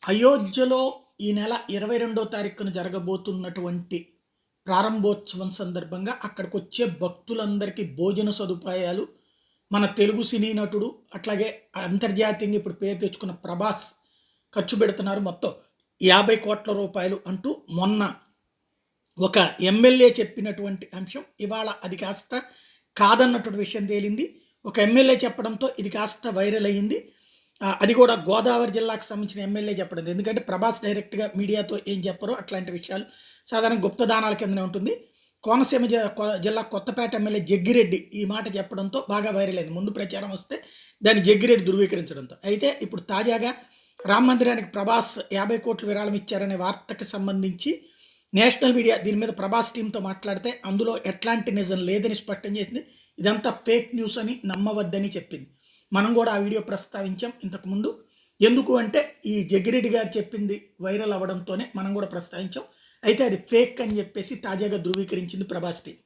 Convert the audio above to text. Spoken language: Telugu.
అయోధ్యలో ఈ నెల 22వ తారీఖున జరగబోతున్నటువంటి ప్రారంభోత్సవం సందర్భంగా అక్కడికొచ్చే భక్తులందరికీ భోజన సదుపాయాలు, మన తెలుగు సినీ నటుడు, అట్లాగే అంతర్జాతీయంగా ఇప్పుడు పేరు తెచ్చుకున్న 'ప్రభాస్' ఖర్చు పెడుతున్నారు మొత్తం రూ. 50,00,00,000 అంటూ మొన్న ఒక ఎమ్మెల్యే చెప్పినటువంటి అంశం ఇవాళ అది కాస్త కాదన్నటువంటి విషయం తేలింది. ఒక ఎమ్మెల్యే చెప్పడంతో ఇది కాస్త వైరల్ అయ్యింది. అది కూడా గోదావరి జిల్లాకు సంబంధించిన ఎమ్మెల్యే చెప్పడం. ఎందుకంటే 'ప్రభాస్' డైరెక్ట్‌గా మీడియాతో ఏం చెప్పరో అట్లాంటి విషయాలు సాధారణంగా గుప్తదానాల కిందనే ఉంటుంది. కోనసీమ జిల్లా కొత్తపేట ఎమ్మెల్యే జగ్గిరెడ్డి ఈ మాట చెప్పడంతో బాగా వైరల్ అయింది. ముందు ప్రచారం వస్తే దాన్ని జగ్గిరెడ్డి ధృవీకరించడంతో. అయితే ఇప్పుడు తాజాగా రామ మందిరానికి 'ప్రభాస్' 50,00,00,000 విరాళం ఇచ్చారనే వార్తకి సంబంధించి నేషనల్ మీడియా దీని మీద 'ప్రభాస్' టీమ్‌తో మాట్లాడితే అందులో ఎట్లాంటి నిజం లేదని స్పష్టం చేసింది. ఇదంతా ఫేక్ న్యూస్ అని నమ్మవద్దని చెప్పింది. మనం కూడా ఆ వీడియో ప్రస్తావించాం ఇంతకుముందు. ఎందుకు అంటే ఈ జగ్గిరెడ్డి గారు చెప్పింది వైరల్ అవ్వడంతోనే మనం కూడా ప్రస్తావించాం. అయితే అది ఫేక్ అని చెప్పేసి తాజాగా ధృవీకరించింది 'ప్రభాస్' టీమ్.